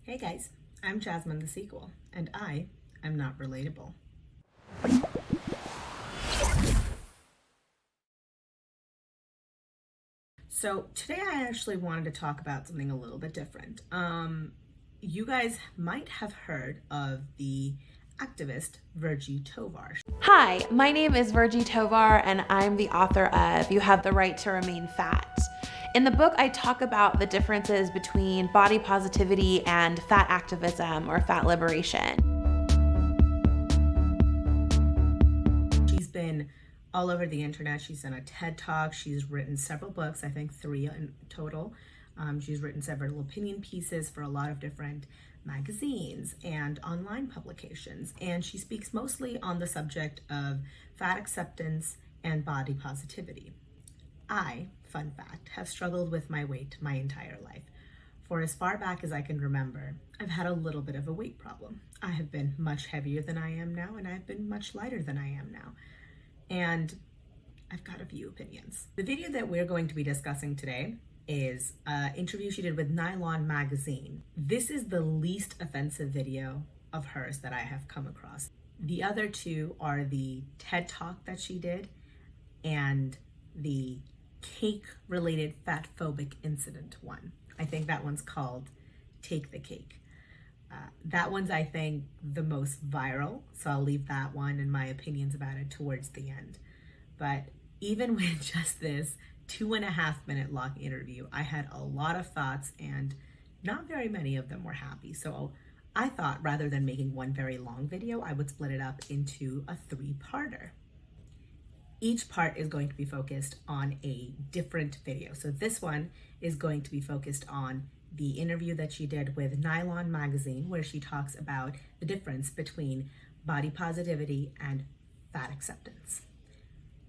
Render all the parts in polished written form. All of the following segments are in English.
Hey guys, I'm Jasmine the sequel, and I am not relatable. So today I actually wanted to talk about something a little bit different. You guys might have heard of the activist Virgie Tovar. Hi, my name is Virgie Tovar, and I'm the author of You Have the Right to Remain Fat. In the book, I talk about the differences between body positivity and fat activism or fat liberation. She's been all over the internet. She's done a TED Talk. She's written several books, I think 3 in total. She's written several opinion pieces for a lot of different magazines and online publications. And she speaks mostly on the subject of fat acceptance and body positivity. I, fun fact, have struggled with my weight my entire life. For as far back as I can remember, I've had a little bit of a weight problem. I have been much heavier than I am now, and I've been much lighter than I am now. And I've got a few opinions. The video that we're going to be discussing today is an interview she did with Nylon magazine. This is the least offensive video of hers that I have come across. The other two are the TED Talk that she did and the cake-related fat-phobic incident one. I think that one's called Take the Cake. That one's, I think, the most viral, so I'll leave that one and my opinions about it towards the end. But even with just this 2.5-minute long interview, I had a lot of thoughts and not very many of them were happy. So I thought rather than making one very long video, I would split it up into a 3-parter. Each part is going to be focused on a different video. So this one is going to be focused on the interview that she did with Nylon magazine, where she talks about the difference between body positivity and fat acceptance.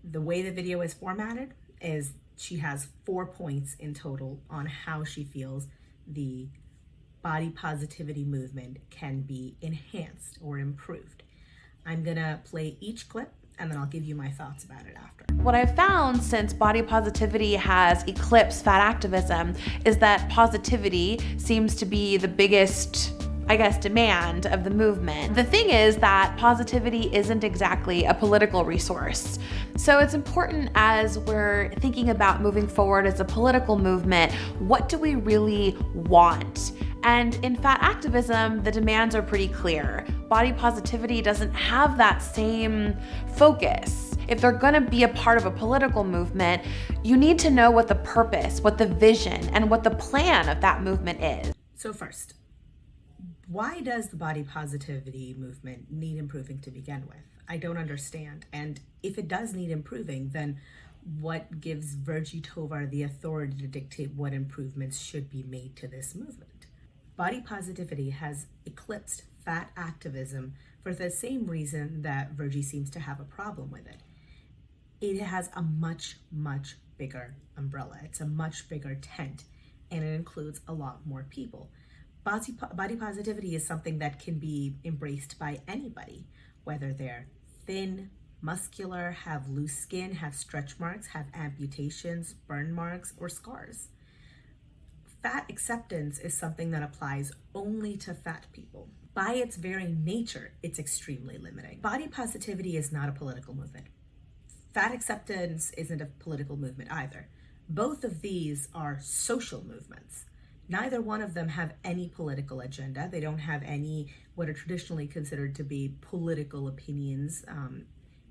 The way the video is formatted is she has 4 points in total on how she feels the body positivity movement can be enhanced or improved. I'm gonna play each clip and then I'll give you my thoughts about it after. What I've found since body positivity has eclipsed fat activism is that positivity seems to be the biggest, demand of the movement. The thing is that positivity isn't exactly a political resource. So it's important as we're thinking about moving forward as a political movement, what do we really want? And in fat activism, the demands are pretty clear. Body positivity doesn't have that same focus. If they're gonna be a part of a political movement, you need to know what the purpose, what the vision, and what the plan of that movement is. So first, why does the body positivity movement need improving to begin with? I don't understand. And if it does need improving, then what gives Virgie Tovar the authority to dictate what improvements should be made to this movement? Body positivity has eclipsed fat activism for the same reason that Virgie seems to have a problem with it. It has a much, much bigger umbrella. It's a much bigger tent, and it includes a lot more people. Body positivity is something that can be embraced by anybody, whether they're thin, muscular, have loose skin, have stretch marks, have amputations, burn marks, or scars. Fat acceptance is something that applies only to fat people. By its very nature, it's extremely limiting. Body positivity is not a political movement. Fat acceptance isn't a political movement either. Both of these are social movements. Neither one of them have any political agenda. They don't have any what are traditionally considered to be political opinions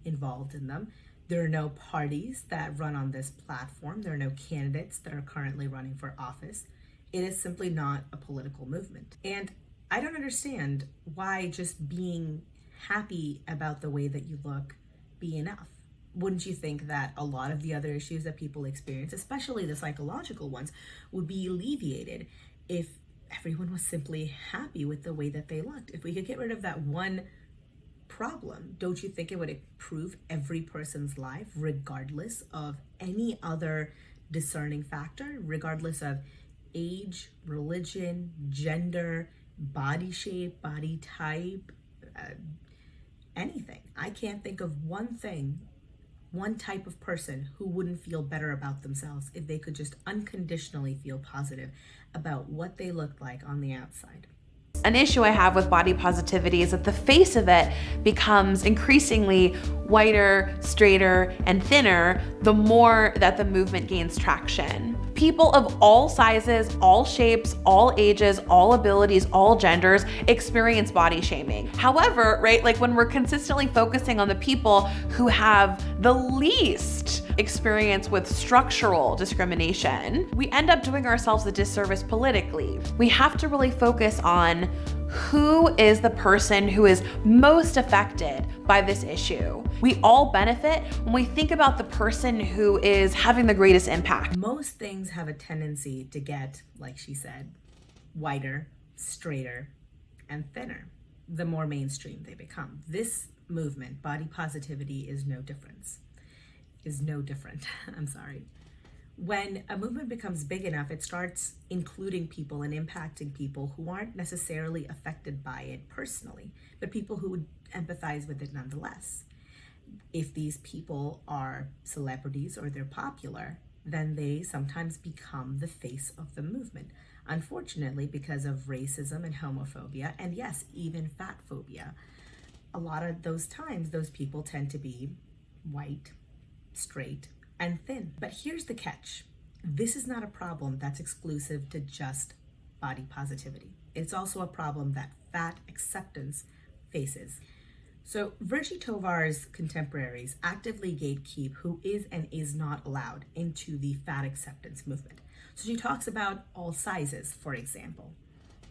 involved in them. There are no parties that run on this platform. There are no candidates that are currently running for office. It is simply not a political movement. And I don't understand why just being happy about the way that you look be enough. Wouldn't you think that a lot of the other issues that people experience, especially the psychological ones, would be alleviated if everyone was simply happy with the way that they looked? If we could get rid of that one problem, don't you think it would improve every person's life, regardless of any other discerning factor, regardless of age, religion, gender, body shape, body type, anything? I can't think of one type of person who wouldn't feel better about themselves if they could just unconditionally feel positive about what they looked like on the outside. An issue I have with body positivity is that the face of it becomes increasingly whiter, straighter, and thinner the more that the movement gains traction. People of all sizes, all shapes, all ages, all abilities, all genders experience body shaming. However, right, like when we're consistently focusing on the people who have the least experience with structural discrimination, we end up doing ourselves a disservice politically. We have to really focus on who is the person who is most affected by this issue. We all benefit when we think about the person who is having the greatest impact. Most things have a tendency to get, like she said, whiter, straighter, and thinner the more mainstream they become. This movement, body positivity, is no different. I'm sorry. When a movement becomes big enough, it starts including people and impacting people who aren't necessarily affected by it personally, but people who would empathize with it nonetheless. If these people are celebrities or they're popular, then they sometimes become the face of the movement. Unfortunately, because of racism and homophobia, and yes, even fat phobia, a lot of those times, those people tend to be white, straight, and thin. But here's the catch. This is not a problem that's exclusive to just body positivity. It's also a problem that fat acceptance faces. So Virgie Tovar's contemporaries actively gatekeep who is and is not allowed into the fat acceptance movement. So she talks about all sizes, for example.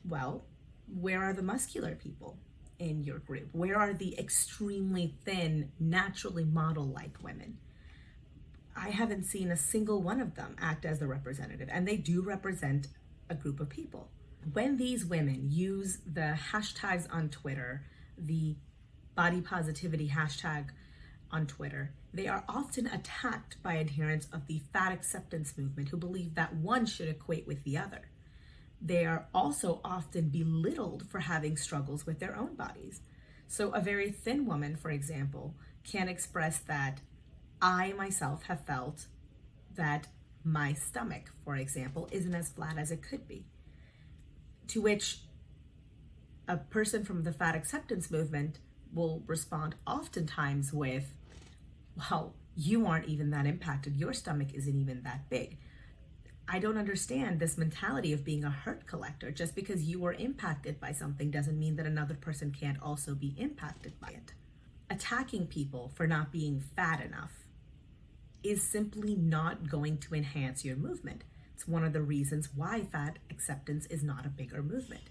Well, where are the muscular people in your group? Where are the extremely thin, naturally model-like women? I haven't seen a single one of them act as the representative, and they do represent a group of people. When these women use the hashtags on Twitter, the body positivity hashtag on Twitter, they are often attacked by adherents of the fat acceptance movement who believe that one should equate with the other. They are also often belittled for having struggles with their own bodies. So a very thin woman, for example, can express that I myself have felt that my stomach, for example, isn't as flat as it could be. To which a person from the fat acceptance movement will respond oftentimes with, well, you aren't even that impacted. Your stomach isn't even that big. I don't understand this mentality of being a hurt collector. Just because you were impacted by something doesn't mean that another person can't also be impacted by it. Attacking people for not being fat enough is simply not going to enhance your movement. It's one of the reasons why fat acceptance is not a bigger movement.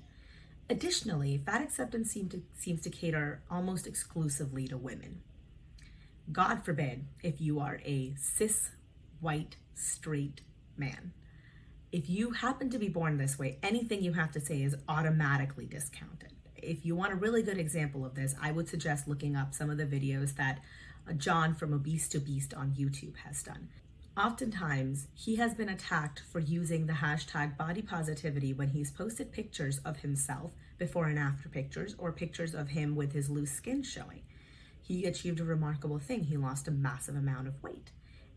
Additionally, fat acceptance seems to cater almost exclusively to women. God forbid if you are a cis, white, straight man. If you happen to be born this way, anything you have to say is automatically discounted. If you want a really good example of this, I would suggest looking up some of the videos that John from Obesetobeast on YouTube has done. Oftentimes, he has been attacked for using the hashtag body positivity when he's posted pictures of himself, before and after pictures, or pictures of him with his loose skin showing. He achieved a remarkable thing. He lost a massive amount of weight.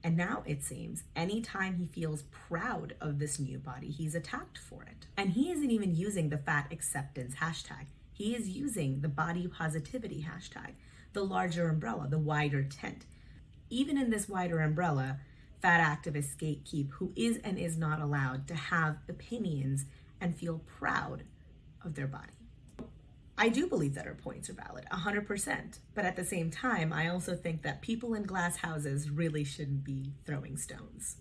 And now it seems anytime he feels proud of this new body, he's attacked for it. And he isn't even using the fat acceptance hashtag. He is using the body positivity hashtag, the larger umbrella, the wider tent. Even in this wider umbrella, fat activists gatekeep who is and is not allowed to have opinions and feel proud of their body. I do believe that her points are valid, 100%. But at the same time, I also think that people in glass houses really shouldn't be throwing stones.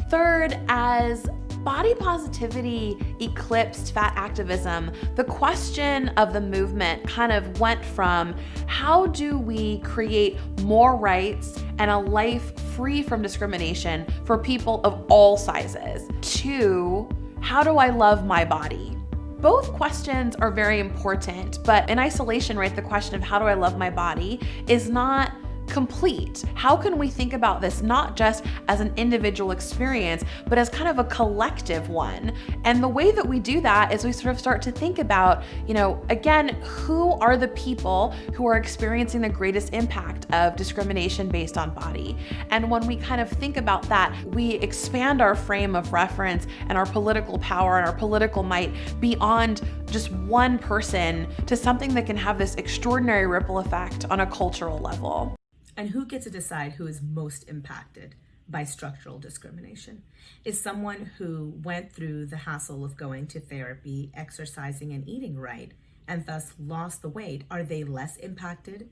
Third, as body positivity eclipsed fat activism, the question of the movement kind of went from how do we create more rights and a life free from discrimination for people of all sizes to how do I love my body? Both questions are very important, but in isolation, right, the question of how do I love my body is not complete? How can we think about this not just as an individual experience, but as kind of a collective one? And the way that we do that is we sort of start to think about, again, who are the people who are experiencing the greatest impact of discrimination based on body? And when we kind of think about that, we expand our frame of reference and our political power and our political might beyond just one person to something that can have this extraordinary ripple effect on a cultural level. And who gets to decide who is most impacted by structural discrimination? Is someone who went through the hassle of going to therapy, exercising, and eating right, and thus lost the weight, are they less impacted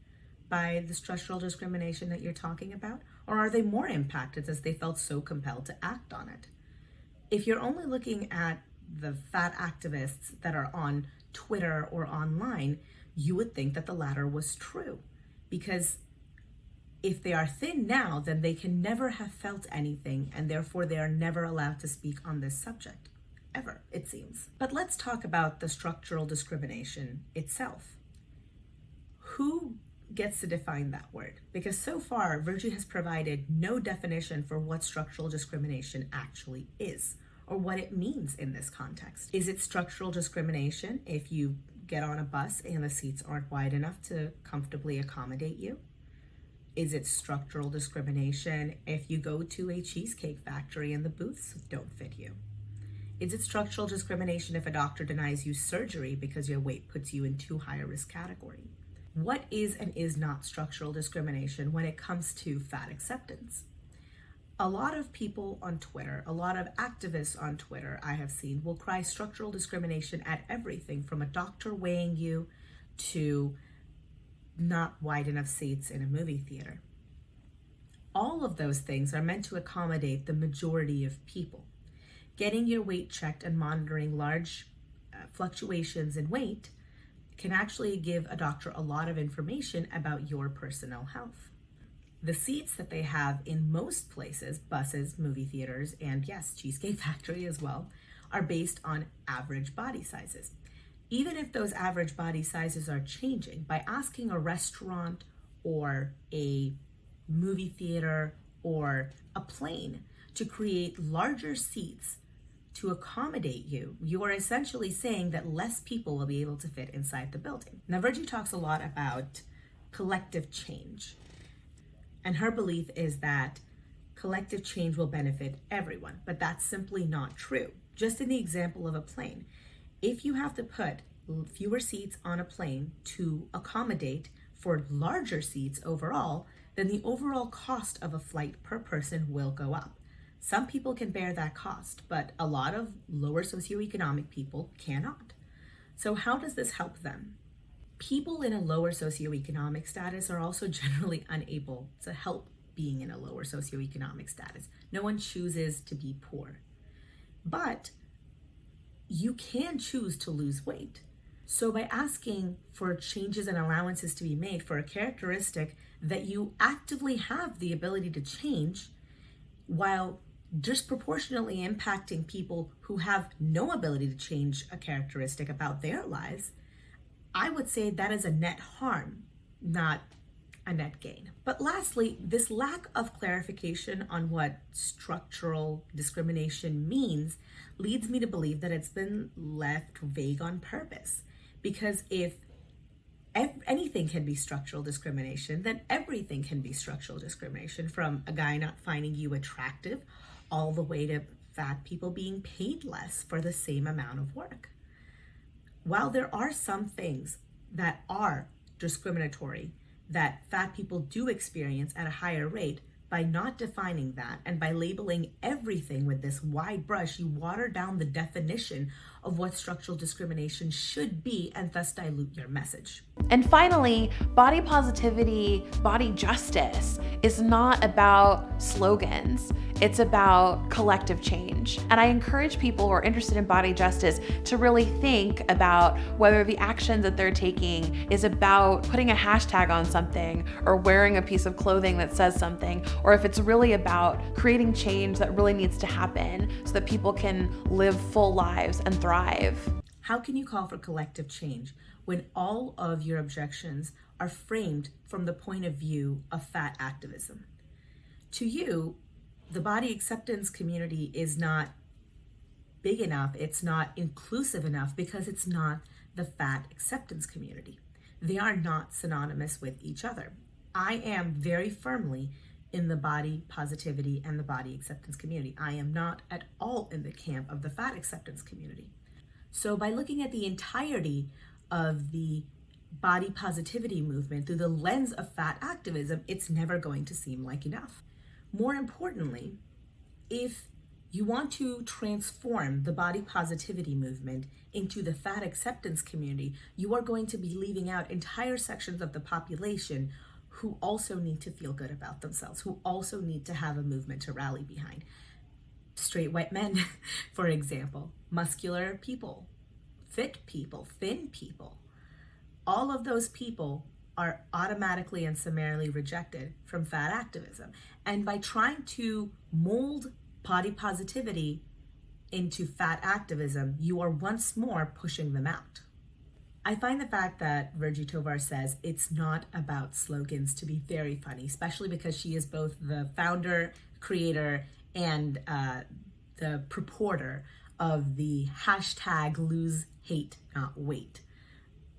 by the structural discrimination that you're talking about? Or are they more impacted as they felt so compelled to act on it? If you're only looking at the fat activists that are on Twitter or online, you would think that the latter was true, because if they are thin now, then they can never have felt anything, and therefore they are never allowed to speak on this subject, ever, it seems. But let's talk about the structural discrimination itself. Who gets to define that word? Because so far, Virgie has provided no definition for what structural discrimination actually is, or what it means in this context. Is it structural discrimination if you get on a bus and the seats aren't wide enough to comfortably accommodate you? Is it structural discrimination if you go to a cheesecake factory and the booths don't fit you? Is it structural discrimination if a doctor denies you surgery because your weight puts you in too high a risk category? What is and is not structural discrimination when it comes to fat acceptance? A lot of people on Twitter, a lot of activists on Twitter I have seen will cry structural discrimination at everything from a doctor weighing you to not wide enough seats in a movie theater. All of those things are meant to accommodate the majority of people. Getting your weight checked and monitoring large fluctuations in weight can actually give a doctor a lot of information about your personal health. The seats that they have in most places, buses, movie theaters, and yes, Cheesecake Factory as well, are based on average body sizes. Even if those average body sizes are changing, by asking a restaurant or a movie theater or a plane to create larger seats to accommodate you, you are essentially saying that less people will be able to fit inside the building. Now, Virgie talks a lot about collective change, and her belief is that collective change will benefit everyone, but that's simply not true. Just in the example of a plane, if you have to put fewer seats on a plane to accommodate for larger seats overall, then the overall cost of a flight per person will go up. Some people can bear that cost, but a lot of lower socioeconomic people cannot. So how does this help them? People in a lower socioeconomic status are also generally unable to help being in a lower socioeconomic status. No one chooses to be poor, but you can choose to lose weight. So by asking for changes and allowances to be made for a characteristic that you actively have the ability to change, while disproportionately impacting people who have no ability to change a characteristic about their lives, I would say that is a net harm, not a net gain. But lastly, this lack of clarification on what structural discrimination means leads me to believe that it's been left vague on purpose. Because if anything can be structural discrimination, then everything can be structural discrimination, from a guy not finding you attractive all the way to fat people being paid less for the same amount of work. While there are some things that are discriminatory that fat people do experience at a higher rate, by not defining that and by labeling everything with this wide brush, you water down the definition of what structural discrimination should be and thus dilute your message. And finally, body positivity, body justice is not about slogans. It's about collective change. And I encourage people who are interested in body justice to really think about whether the action that they're taking is about putting a hashtag on something or wearing a piece of clothing that says something, or if it's really about creating change that really needs to happen so that people can live full lives and thrive. How can you call for collective change when all of your objections are framed from the point of view of fat activism? To you, the body acceptance community is not big enough, it's not inclusive enough because it's not the fat acceptance community. They are not synonymous with each other. I am very firmly in the body positivity and the body acceptance community. I am not at all in the camp of the fat acceptance community. So by looking at the entirety of the body positivity movement through the lens of fat activism, it's never going to seem like enough. More importantly, if you want to transform the body positivity movement into the fat acceptance community, you are going to be leaving out entire sections of the population who also need to feel good about themselves, who also need to have a movement to rally behind. Straight white men, for example, muscular people, fit people, thin people. All of those people are automatically and summarily rejected from fat activism. And by trying to mold body positivity into fat activism, you are once more pushing them out. I find the fact that Virgie Tovar says it's not about slogans to be very funny, especially because she is both the founder, creator, and the purporter of the hashtag lose hate not weight.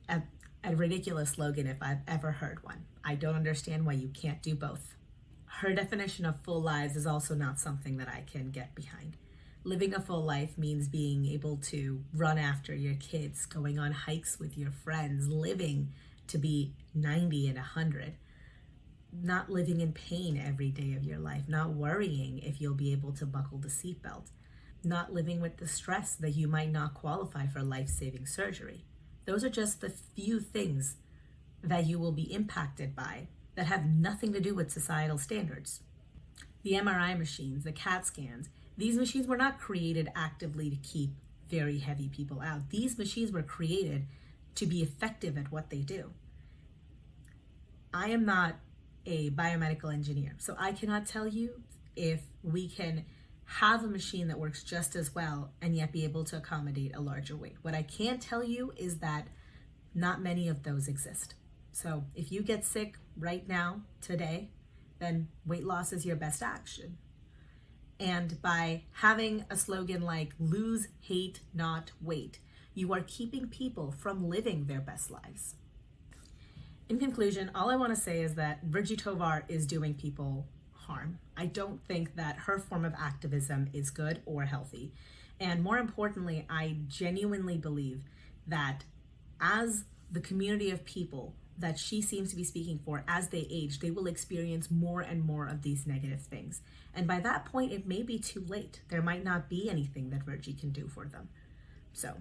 A ridiculous slogan if I've ever heard one. I don't understand why you can't do both. Her definition of full lives is also not something that I can get behind. Living a full life means being able to run after your kids, going on hikes with your friends, living to be 90 and 100, not living in pain every day of your life, not worrying if you'll be able to buckle the seatbelt, not living with the stress that you might not qualify for life-saving surgery. Those are just the few things that you will be impacted by that have nothing to do with societal standards. The MRI machines, the CAT scans, these machines were not created actively to keep very heavy people out. These machines were created to be effective at what they do. I am not a biomedical engineer, so I cannot tell you if we can have a machine that works just as well and yet be able to accommodate a larger weight. What I can tell you is that not many of those exist. So if you get sick right now, today, then weight loss is your best action. And by having a slogan like lose hate, not weight, you are keeping people from living their best lives. In conclusion, all I want to say is that Virgie Tovar is doing people harm. I don't think that her form of activism is good or healthy. And more importantly, I genuinely believe that as the community of people that she seems to be speaking for, as they age, they will experience more and more of these negative things. And by that point, it may be too late. There might not be anything that Virgie can do for them. So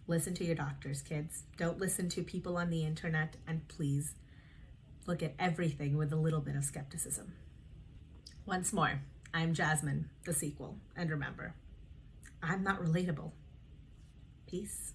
listen to your doctors, kids. Don't listen to people on the internet, and please look at everything with a little bit of skepticism. Once more, I'm Jasmine, the sequel. And remember, I'm not relatable. Peace.